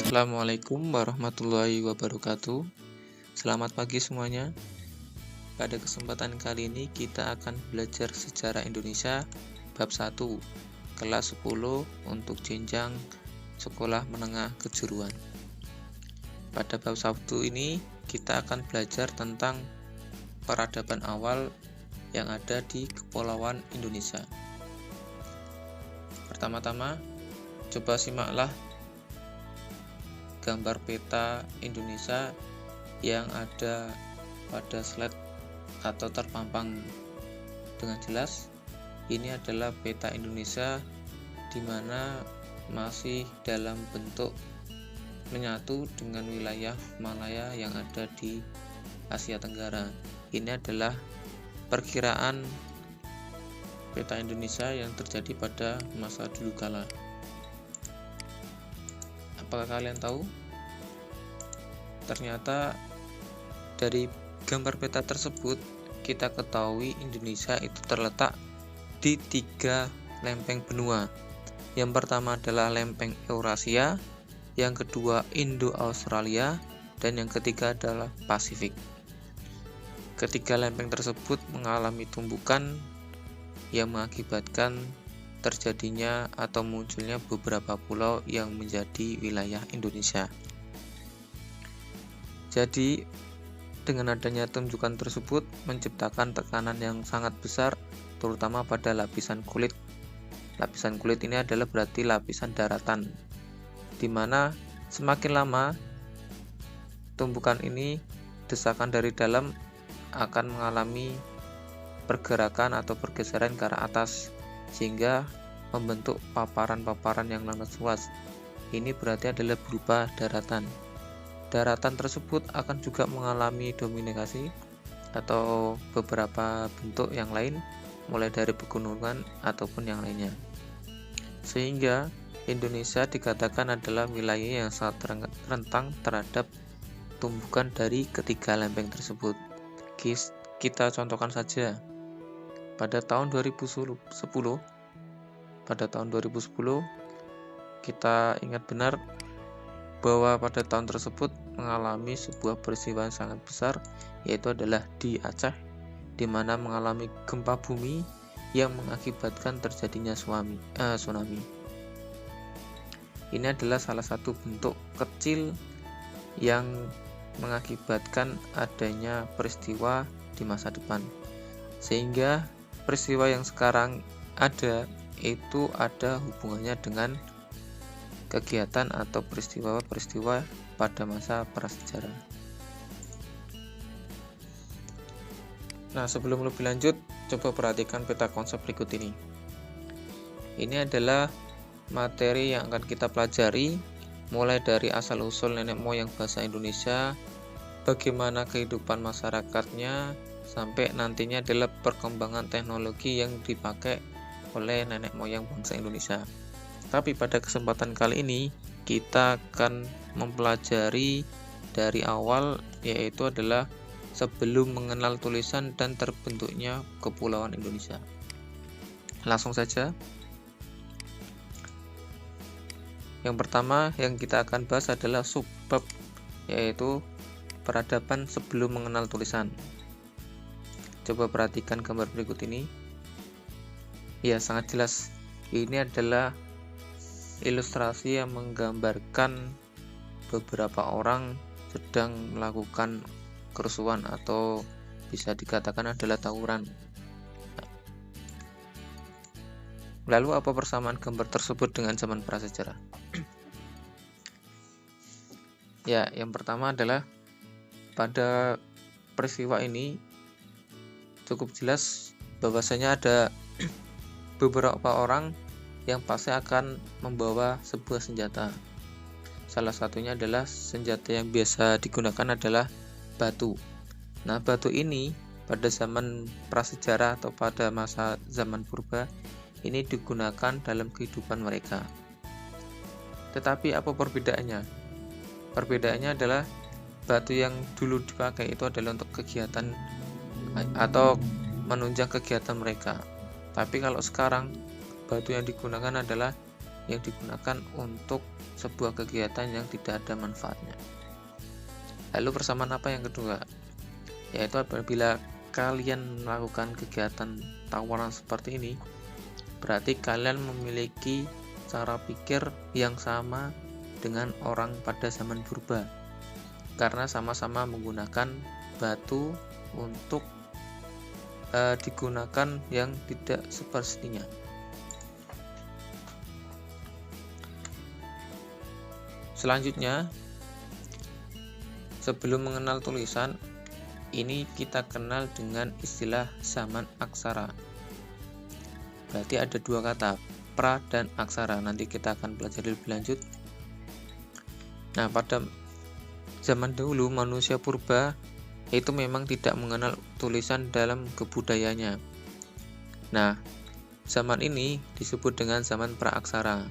Assalamualaikum warahmatullahi wabarakatuh. Selamat pagi semuanya. Pada kesempatan kali ini kita akan belajar sejarah Indonesia bab 1, kelas 10 untuk jenjang sekolah menengah kejuruan. Pada bab 1 ini kita akan belajar tentang peradaban awal yang ada di Kepulauan Indonesia. Pertama-tama, coba simaklah gambar peta Indonesia yang ada pada slide atau terpampang dengan jelas. Ini adalah peta Indonesia di mana masih dalam bentuk menyatu dengan wilayah Malaya yang ada di Asia Tenggara. Ini adalah perkiraan peta Indonesia yang terjadi pada masa dulu kala. Apakah kalian tahu? Ternyata dari gambar peta tersebut kita ketahui Indonesia itu terletak di 3 lempeng benua. Yang pertama adalah lempeng Eurasia, yang kedua Indo-Australia, dan yang ketiga adalah Pasifik. Ketiga lempeng tersebut mengalami tumbukan yang mengakibatkan terjadinya atau munculnya beberapa pulau yang menjadi wilayah Indonesia. Jadi, dengan adanya tumbukan tersebut menciptakan tekanan yang sangat besar, terutama pada lapisan kulit. Lapisan kulit ini adalah berarti lapisan daratan, di mana semakin lama tumbukan ini, desakan dari dalam akan mengalami pergerakan atau pergeseran ke arah atas, sehingga membentuk paparan-paparan yang luas. Ini berarti adalah berupa daratan. Daratan tersebut akan juga mengalami dominasi atau beberapa bentuk yang lain, mulai dari pegunungan ataupun yang lainnya. Sehingga Indonesia dikatakan adalah wilayah yang sangat rentan terhadap tumbukan dari ketiga lempeng tersebut. Kita contohkan saja. Pada tahun 2010, kita ingat benar bahwa pada tahun tersebut mengalami sebuah peristiwa yang sangat besar, yaitu adalah di Aceh, di mana mengalami gempa bumi yang mengakibatkan terjadinya tsunami. Ini adalah salah satu bentuk kecil yang mengakibatkan adanya peristiwa di masa depan, sehingga peristiwa yang sekarang ada itu ada hubungannya dengan kegiatan atau peristiwa-peristiwa pada masa prasejarah. Nah, sebelum lebih lanjut, coba perhatikan peta konsep berikut ini. Ini adalah materi yang akan kita pelajari, mulai dari asal-usul nenek moyang bahasa Indonesia, bagaimana kehidupan masyarakatnya, sampai nantinya adalah perkembangan teknologi yang dipakai oleh nenek moyang bangsa Indonesia. Tapi pada kesempatan kali ini kita akan mempelajari dari awal, yaitu adalah sebelum mengenal tulisan dan terbentuknya Kepulauan Indonesia. Langsung saja. Yang pertama yang kita akan bahas adalah subbab, yaitu peradaban sebelum mengenal tulisan. Coba perhatikan gambar berikut ini. Ya, sangat jelas. Ini adalah ilustrasi yang menggambarkan beberapa orang sedang melakukan kerusuhan atau bisa dikatakan adalah tawuran. Lalu apa persamaan gambar tersebut dengan zaman prasejarah? Ya, yang pertama adalah pada peristiwa ini cukup jelas bahwasanya ada beberapa orang yang pasti akan membawa sebuah senjata. Salah satunya adalah senjata yang biasa digunakan adalah batu. Nah, batu ini pada zaman prasejarah atau pada masa zaman purba ini digunakan dalam kehidupan mereka. Tetapi apa perbedaannya? Perbedaannya adalah batu yang dulu dipakai itu adalah untuk kegiatan atau menunjang kegiatan mereka. Tapi kalau sekarang batu yang digunakan adalah yang digunakan untuk sebuah kegiatan yang tidak ada manfaatnya. Lalu persamaan apa yang kedua? Yaitu apabila kalian melakukan kegiatan tawaran seperti ini, berarti kalian memiliki cara pikir yang sama dengan orang pada zaman purba, karena sama-sama menggunakan batu untuk digunakan yang tidak semestinya. Selanjutnya, sebelum mengenal tulisan, ini kita kenal dengan istilah zaman aksara. Berarti ada dua kata, pra dan aksara. Nanti kita akan pelajari lebih lanjut. Nah, pada zaman dahulu manusia purba itu memang tidak mengenal tulisan dalam kebudayaannya. Nah, zaman ini disebut dengan zaman praaksara.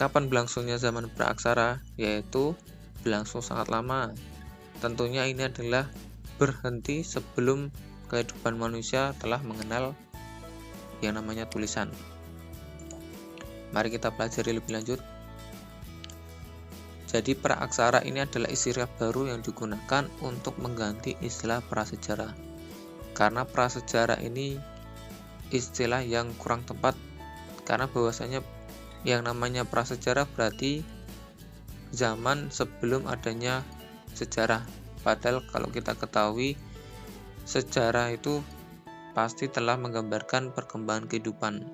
Kapan berlangsungnya zaman praaksara? Yaitu berlangsung sangat lama. Tentunya ini adalah berhenti sebelum kehidupan manusia telah mengenal yang namanya tulisan. Mari kita pelajari lebih lanjut. Jadi praaksara ini adalah istilah baru yang digunakan untuk mengganti istilah prasejarah. Karena prasejarah ini istilah yang kurang tepat, karena bahwasanya yang namanya prasejarah berarti zaman sebelum adanya sejarah. Padahal kalau kita ketahui, sejarah itu pasti telah menggambarkan perkembangan kehidupan.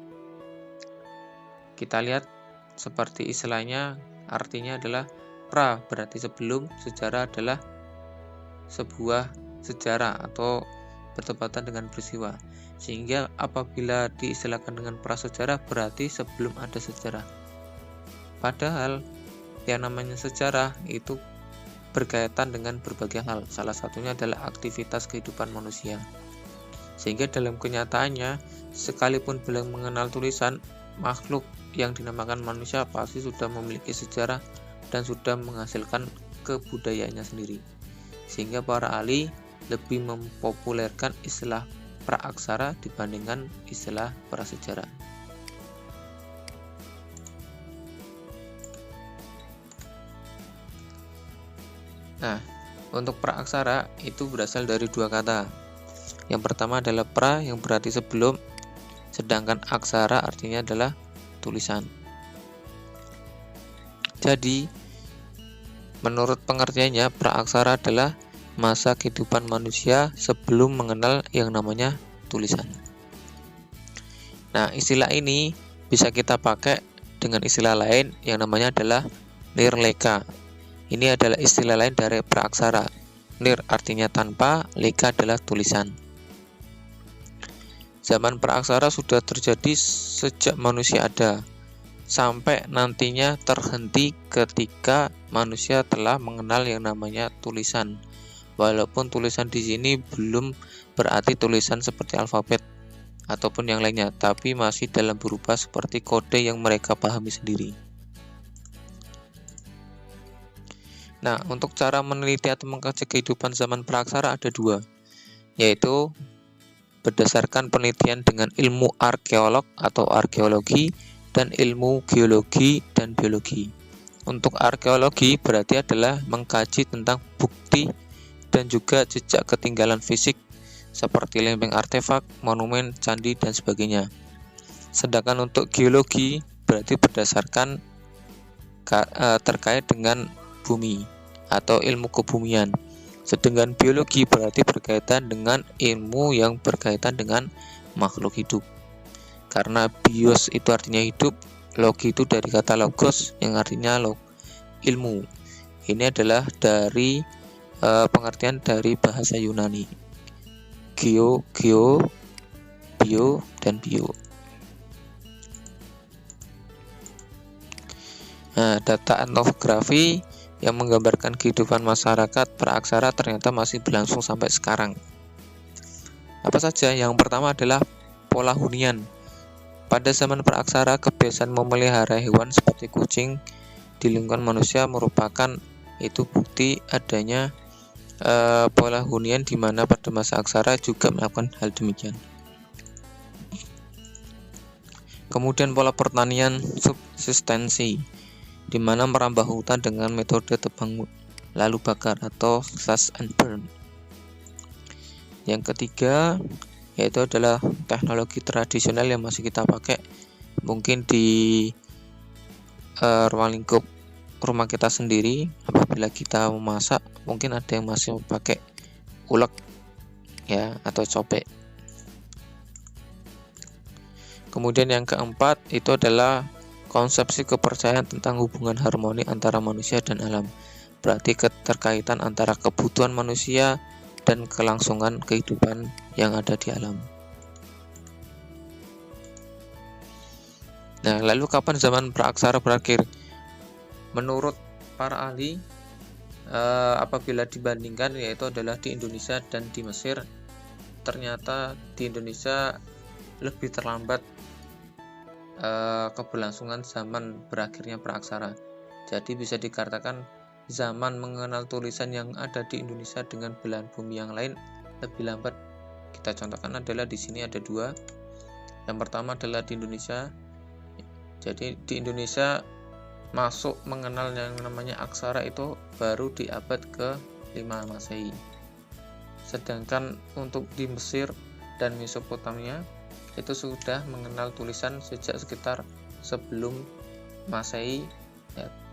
Kita lihat seperti istilahnya, artinya adalah pra berarti sebelum, sejarah adalah sebuah sejarah atau bertepatan dengan peristiwa. Sehingga apabila diistilahkan dengan prasejarah berarti sebelum ada sejarah. Padahal yang namanya sejarah itu berkaitan dengan berbagai hal. Salah satunya adalah aktivitas kehidupan manusia. Sehingga dalam kenyataannya, sekalipun belum mengenal tulisan, makhluk yang dinamakan manusia pasti sudah memiliki sejarah dan sudah menghasilkan kebudayaannya sendiri. Sehingga para ahli lebih mempopulerkan istilah praaksara dibandingkan istilah prasejarah. Nah, untuk praaksara itu berasal dari dua kata. Yang pertama adalah pra yang berarti sebelum, sedangkan aksara artinya adalah tulisan. Jadi, menurut pengertiannya, praaksara adalah masa kehidupan manusia sebelum mengenal yang namanya tulisan. Nah, istilah ini bisa kita pakai dengan istilah lain yang namanya adalah nirleka. Ini adalah istilah lain dari praaksara. Nir artinya tanpa, leka adalah tulisan. Zaman praaksara sudah terjadi sejak manusia ada, sampai nantinya terhenti ketika manusia telah mengenal yang namanya tulisan. Walaupun tulisan di sini belum berarti tulisan seperti alfabet ataupun yang lainnya, tapi masih dalam berupa seperti kode yang mereka pahami sendiri. Nah, untuk cara meneliti atau mengkaji kehidupan zaman praaksara ada dua, yaitu berdasarkan penelitian dengan ilmu arkeolog atau arkeologi dan ilmu geologi dan biologi. Untuk arkeologi berarti adalah mengkaji tentang bukti dan juga jejak ketinggalan fisik seperti lempeng artefak, monumen, candi, dan sebagainya. Sedangkan untuk geologi berarti berdasarkan terkait dengan bumi atau ilmu kebumian. Sedangkan biologi berarti berkaitan dengan ilmu yang berkaitan dengan makhluk hidup. Karena bios itu artinya hidup, logi itu dari kata logos yang artinya ilmu. Ini adalah dari pengertian dari bahasa Yunani. Geo, bio, dan bio. Nah, data etnografi yang menggambarkan kehidupan masyarakat praaksara ternyata masih berlangsung sampai sekarang. Apa saja? Yang pertama adalah pola hunian. Pada zaman praaksara, kebiasaan memelihara hewan seperti kucing di lingkungan manusia merupakan itu bukti adanya pola hunian, di mana pada masa aksara juga melakukan hal demikian. Kemudian pola pertanian subsistensi, di mana merambah hutan dengan metode tebang lalu bakar atau slash and burn. Yang ketiga yaitu adalah teknologi tradisional yang masih kita pakai mungkin di ruang lingkup rumah kita sendiri. Apabila kita memasak, mungkin ada yang masih pakai ulek ya atau cobek. Kemudian yang keempat itu adalah konsepsi kepercayaan tentang hubungan harmoni antara manusia dan alam. Berarti keterkaitan antara kebutuhan manusia dan kelangsungan kehidupan yang ada di alam. Nah, lalu kapan zaman praaksara berakhir? Menurut para ahli, apabila dibandingkan yaitu adalah di Indonesia dan di Mesir, ternyata di Indonesia lebih terlambat keberlangsungan zaman berakhirnya praaksara. Jadi bisa dikatakan zaman mengenal tulisan yang ada di Indonesia dengan belahan bumi yang lain lebih lambat. Kita contohkan adalah di sini ada dua. Yang pertama adalah di Indonesia. Jadi di Indonesia masuk mengenal yang namanya aksara itu baru di abad ke-5 Masehi. Sedangkan untuk di Mesir dan Mesopotamia itu sudah mengenal tulisan sejak sekitar sebelum Masehi,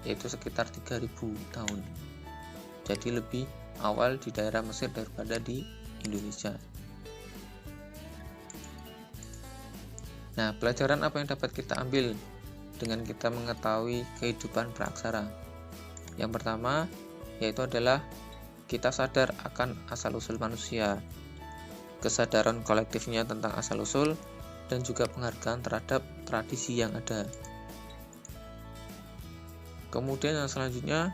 yaitu sekitar 3000 tahun. Jadi lebih awal di daerah Mesir daripada di Indonesia. Nah, pelajaran apa yang dapat kita ambil dengan kita mengetahui kehidupan praaksara? Yang pertama yaitu adalah kita sadar akan asal-usul manusia, kesadaran kolektifnya tentang asal-usul, dan juga penghargaan terhadap tradisi yang ada. Kemudian yang selanjutnya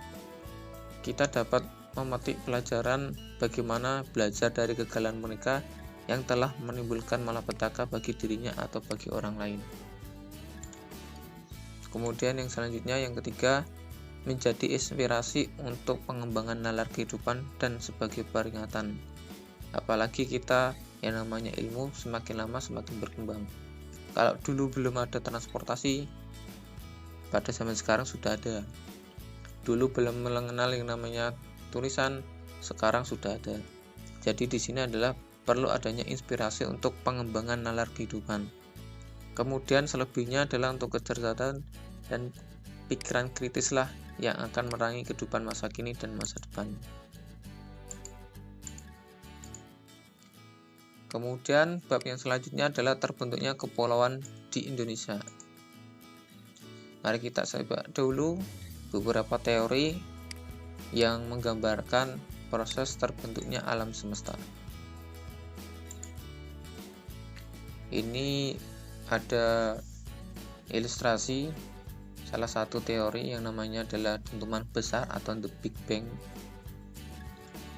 kita dapat memetik pelajaran bagaimana belajar dari kegagalan mereka yang telah menimbulkan malapetaka bagi dirinya atau bagi orang lain. Kemudian yang selanjutnya yang ketiga, menjadi inspirasi untuk pengembangan nalar kehidupan dan sebagai peringatan. Apalagi kita yang namanya ilmu semakin lama semakin berkembang. Kalau dulu belum ada transportasi, pada zaman sekarang sudah ada. Dulu belum mengenal yang namanya tulisan, sekarang sudah ada. Jadi di sini adalah perlu adanya inspirasi untuk pengembangan nalar kehidupan. Kemudian selebihnya adalah untuk kecerdasan dan pikiran kritislah yang akan merangi kehidupan masa kini dan masa depan. Kemudian bab yang selanjutnya adalah terbentuknya kepulauan di Indonesia. Mari kita simak dulu beberapa teori yang menggambarkan proses terbentuknya alam semesta. Ini ada ilustrasi salah satu teori yang namanya adalah dentuman besar atau The Big Bang.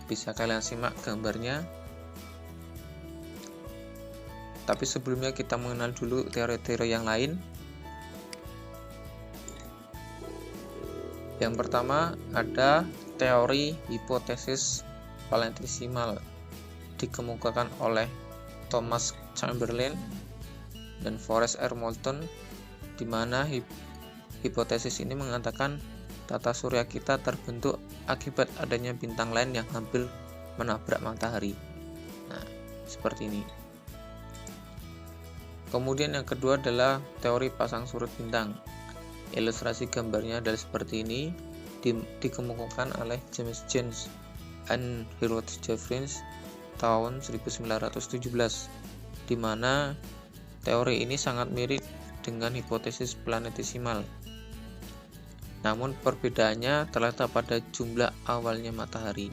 Bisa kalian simak gambarnya. Tapi sebelumnya kita mengenal dulu teori-teori yang lain. Yang pertama ada teori hipotesis planetesimal dikemukakan oleh Thomas Chamberlain dan Forrest R. Moulton, di mana hipotesis ini mengatakan tata surya kita terbentuk akibat adanya bintang lain yang hampir menabrak matahari. Nah, seperti ini. Kemudian yang kedua adalah teori pasang surut bintang. Ilustrasi gambarnya adalah seperti ini, dikemukakan oleh James Jones and Harold Jeffreys tahun 1917, di mana teori ini sangat mirip dengan hipotesis planetesimal. Namun perbedaannya terletak pada jumlah awalnya matahari.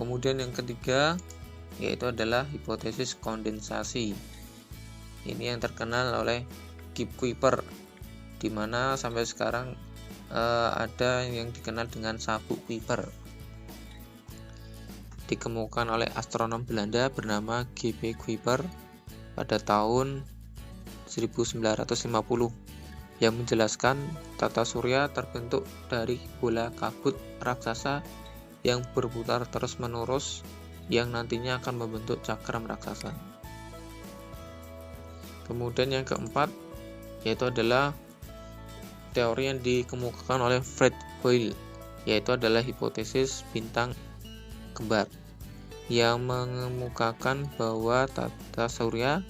Kemudian yang ketiga yaitu adalah hipotesis kondensasi. Ini yang terkenal oleh Gibbs Kuiper, di mana sampai sekarang ada yang dikenal dengan sabuk Kuiper. Dikemukakan oleh astronom Belanda bernama G.P. Kuiper pada tahun 1950 yang menjelaskan tata surya terbentuk dari bola kabut raksasa yang berputar terus-menerus yang nantinya akan membentuk cakram raksasa. Kemudian yang keempat yaitu adalah teori yang dikemukakan oleh Fred Hoyle, yaitu adalah hipotesis bintang kembar, yang mengemukakan bahwa tata surya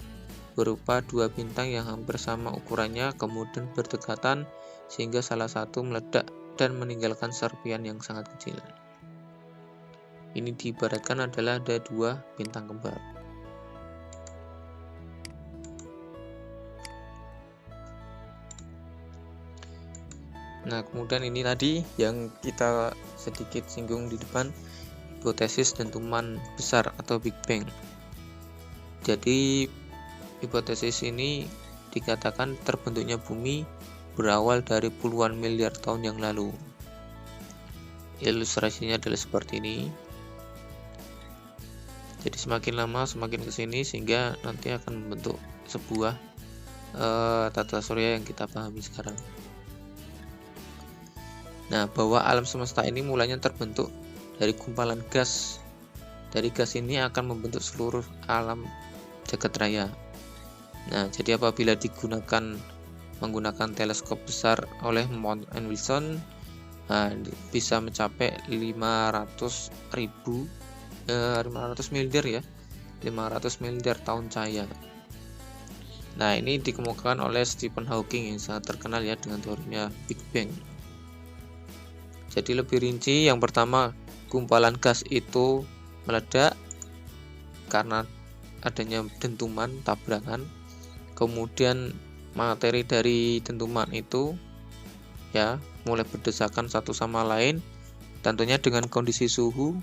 berupa dua bintang yang hampir sama ukurannya kemudian berdekatan sehingga salah satu meledak dan meninggalkan serpian yang sangat kecil. Ini diibaratkan adalah ada dua bintang kembar. Nah, kemudian ini tadi yang kita sedikit singgung di depan, hipotesis dentuman besar atau Big Bang. Jadi hipotesis ini dikatakan terbentuknya bumi berawal dari puluhan miliar tahun yang lalu. Ilustrasinya adalah seperti ini. Jadi semakin lama semakin kesini sehingga nanti akan membentuk sebuah tata surya yang kita pahami sekarang. Nah, bahwa alam semesta ini mulanya terbentuk dari gumpalan gas. Dari gas ini akan membentuk seluruh alam jagat raya. Nah, jadi apabila menggunakan teleskop besar oleh Mount and Wilson, bisa mencapai 500 miliar ya, 500 miliar tahun cahaya. Nah, ini dikemukakan oleh Stephen Hawking yang sangat terkenal ya dengan teorinya Big Bang. Jadi lebih rinci, yang pertama gumpalan gas itu meledak karena adanya dentuman tabrakan. Kemudian materi dari dentuman itu ya mulai berdesakan satu sama lain, tentunya dengan kondisi suhu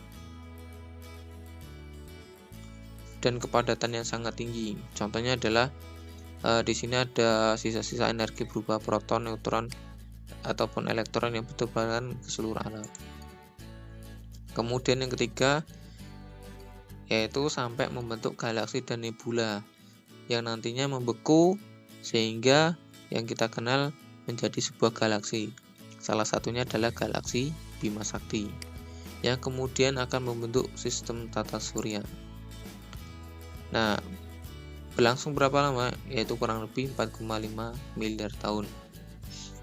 dan kepadatan yang sangat tinggi. Contohnya adalah di sini ada sisa-sisa energi berupa proton, neutron ataupun elektron yang bertebaran ke seluruh alam. Kemudian yang ketiga yaitu sampai membentuk galaksi dan nebula yang nantinya membeku sehingga yang kita kenal menjadi sebuah galaksi. Salah satunya adalah galaksi Bima Sakti yang kemudian akan membentuk sistem tata surya. Nah, berlangsung berapa lama? Yaitu kurang lebih 4,5 miliar tahun.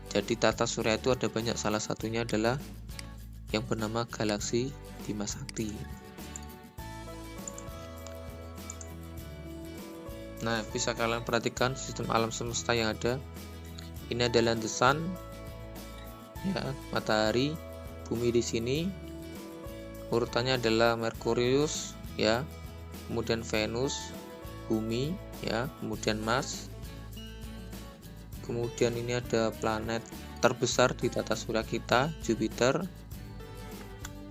Jadi tata surya itu ada banyak, salah satunya adalah yang bernama galaksi Bima Sakti. Nah, bisa kalian perhatikan sistem alam semesta yang ada. Ini adalah the sun, ya, matahari, bumi di sini. Urutannya adalah Merkurius, ya, kemudian Venus, bumi, ya, kemudian Mars. Kemudian ini ada planet terbesar di tata surya kita, Jupiter.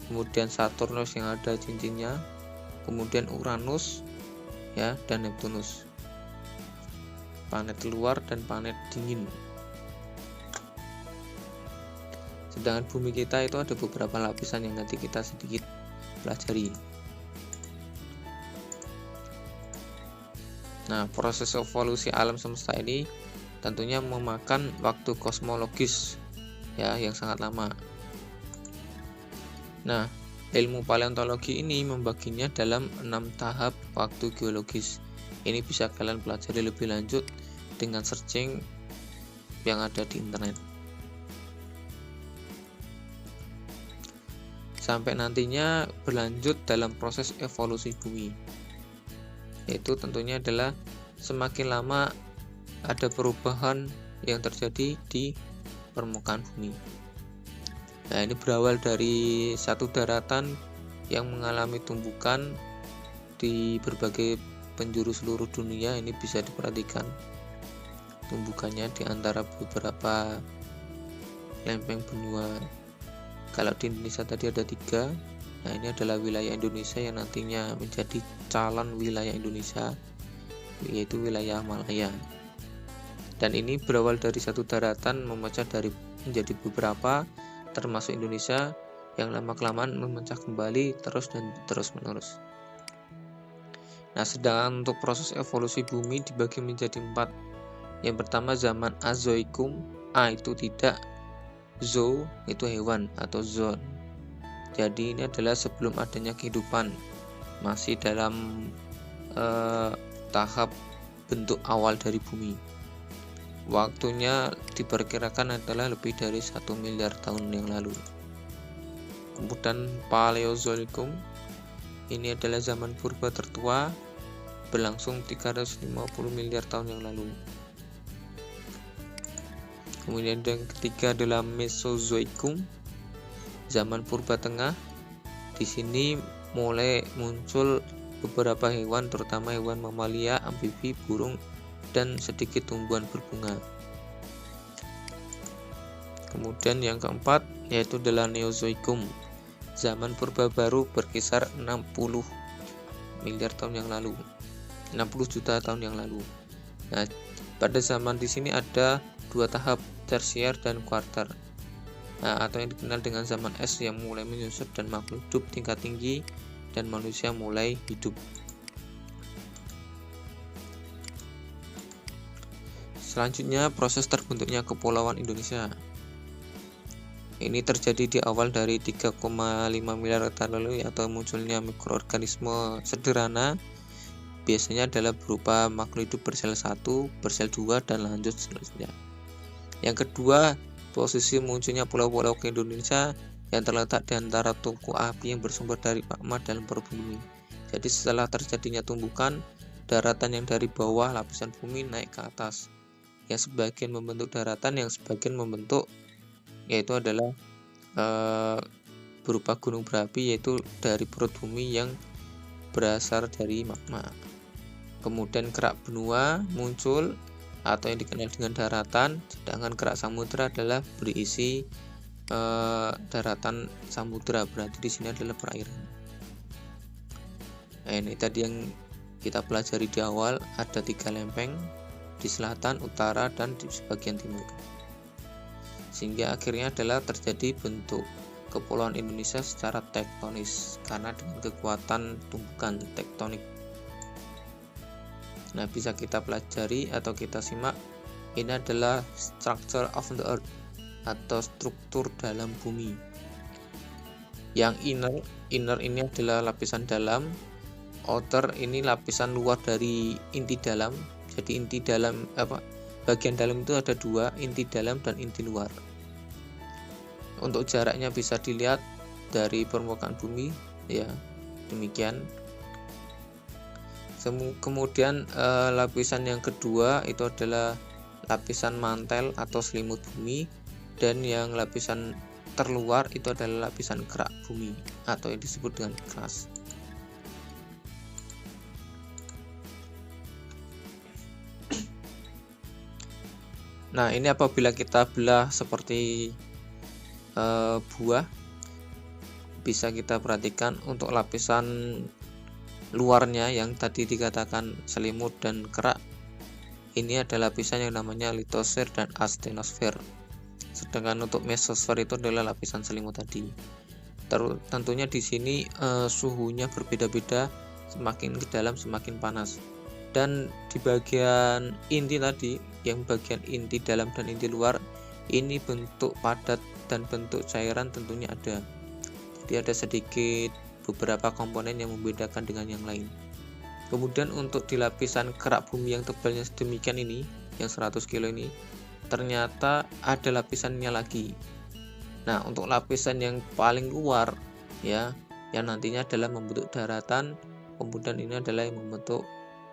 Kemudian Saturnus yang ada cincinnya. Kemudian Uranus, ya, dan Neptunus. Planet luar dan planet dingin. Sedangkan bumi kita itu ada beberapa lapisan yang nanti kita sedikit pelajari. Nah, proses evolusi alam semesta ini tentunya memakan waktu kosmologis ya yang sangat lama. Nah, ilmu paleontologi ini membaginya dalam 6 tahap waktu geologis. Ini bisa kalian pelajari lebih lanjut dengan searching yang ada di internet. Sampai nantinya berlanjut dalam proses evolusi bumi. Yaitu tentunya adalah semakin lama ada perubahan yang terjadi di permukaan bumi. Nah, ini berawal dari satu daratan yang mengalami tumbukan di berbagai penjuru seluruh dunia. Ini bisa diperhatikan tumbukannya di antara beberapa lempeng benua. Kalau di Indonesia tadi ada 3. Nah, ini adalah wilayah Indonesia yang nantinya menjadi calon wilayah Indonesia, yaitu wilayah Malaya. Dan ini berawal dari satu daratan memecah menjadi beberapa, termasuk Indonesia, yang lama-kelamaan memecah kembali terus menerus. Nah, sedangkan untuk proses evolusi bumi dibagi menjadi 4. Yang pertama zaman Azoikum, A itu tidak, Zoo itu hewan atau zoon. Jadi ini adalah sebelum adanya kehidupan, masih dalam tahap bentuk awal dari bumi. Waktunya diperkirakan adalah lebih dari 1 miliar tahun yang lalu. Kemudian Paleozoikum, ini adalah zaman purba tertua, berlangsung 350 miliar tahun yang lalu. Kemudian yang ketiga adalah Mesozoikum, zaman purba tengah. Di sini mulai muncul beberapa hewan, terutama hewan mamalia, amfibi, burung, dan sedikit tumbuhan berbunga. Kemudian yang keempat yaitu adalah Neozoikum, zaman purba baru berkisar 60 miliar tahun yang lalu, 60 juta tahun yang lalu. Nah, pada zaman di sini ada dua tahap, tersier dan kuarter. Nah, atau yang dikenal dengan zaman es yang mulai menyusut dan makhluk hidup tingkat tinggi dan manusia mulai hidup. Selanjutnya, proses terbentuknya Kepulauan Indonesia. Ini terjadi di awal dari 3,5 miliar tahun lalu, atau munculnya mikroorganisme sederhana, biasanya adalah berupa makhluk hidup bersel 1, bersel 2, dan lanjut seterusnya. Yang kedua, posisi munculnya pulau-pulau ke Indonesia yang terletak di antara tungku api yang bersumber dari magma dalam perut bumi. Jadi setelah terjadinya tumbukan, daratan yang dari bawah lapisan bumi naik ke atas. Yang sebagian membentuk daratan, yang sebagian membentuk yaitu adalah berupa gunung berapi, yaitu dari perut bumi yang berasal dari magma. Kemudian kerak benua muncul atau yang dikenal dengan daratan, sedangkan kerak samudra adalah berisi daratan samudra, berarti di sini adalah perairan. Nah, ini tadi yang kita pelajari di awal, ada 3 lempeng di selatan, utara, dan di sebagian timur. Sehingga akhirnya adalah terjadi bentuk Kepulauan Indonesia secara tektonis karena dengan kekuatan tumbukan tektonik. Nah, bisa kita pelajari atau kita simak, ini adalah structure of the earth atau struktur dalam bumi. Yang inner ini adalah lapisan dalam, outer ini lapisan luar dari inti dalam. Jadi inti dalam bagian dalam itu ada 2, inti dalam dan inti luar. Untuk jaraknya bisa dilihat dari permukaan bumi, ya demikian. Kemudian lapisan yang kedua itu adalah lapisan mantel atau selimut bumi, dan yang lapisan terluar itu adalah lapisan kerak bumi atau yang disebut dengan crust. Nah, ini apabila kita belah seperti buah, bisa kita perhatikan untuk lapisan luarnya yang tadi dikatakan selimut dan kerak, ini ada lapisan yang namanya litosfer dan astenosfer. Sedangkan untuk mesosfer itu adalah lapisan selimut tadi. Tentunya di sini suhunya berbeda-beda, semakin ke dalam semakin panas. Dan di bagian inti tadi, yang bagian inti dalam dan inti luar, ini bentuk padat dan bentuk cairan tentunya ada. Jadi ada sedikit beberapa komponen yang membedakan dengan yang lain. Kemudian untuk di lapisan kerak bumi yang tebalnya sedemikian ini, yang 100 kilo ini, ternyata ada lapisannya lagi. Nah, untuk lapisan yang paling luar, ya, yang nantinya adalah membentuk daratan, kemudian ini adalah yang membentuk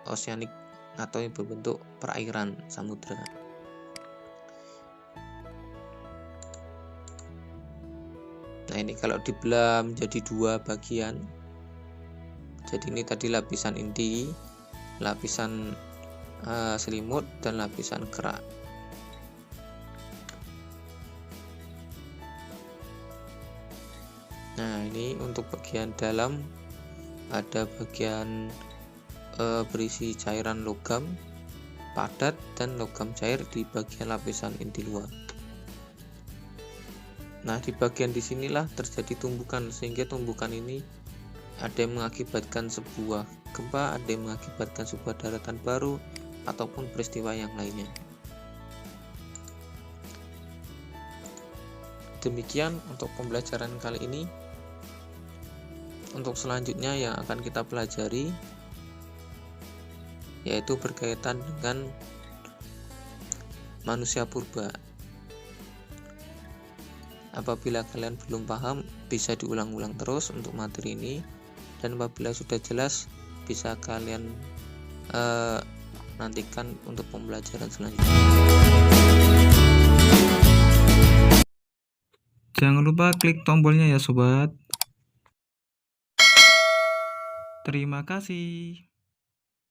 oceanic atau yang berbentuk perairan samudra. Nah, ini kalau dibelah menjadi 2 bagian, jadi ini tadi lapisan inti, lapisan selimut, dan lapisan kerak. Nah, ini untuk bagian dalam ada bagian berisi cairan logam padat dan logam cair di bagian lapisan inti luar. Nah, di bagian disinilah terjadi tumbukan, sehingga tumbukan ini ada yang mengakibatkan sebuah gempa, ada yang mengakibatkan sebuah daratan baru, ataupun peristiwa yang lainnya. Demikian untuk pembelajaran kali ini. Untuk selanjutnya yang akan kita pelajari yaitu berkaitan dengan manusia purba. Apabila kalian belum paham, bisa diulang-ulang terus untuk materi ini, dan apabila sudah jelas, bisa kalian nantikan untuk pembelajaran selanjutnya. Jangan lupa klik tombolnya ya sobat. Terima kasih.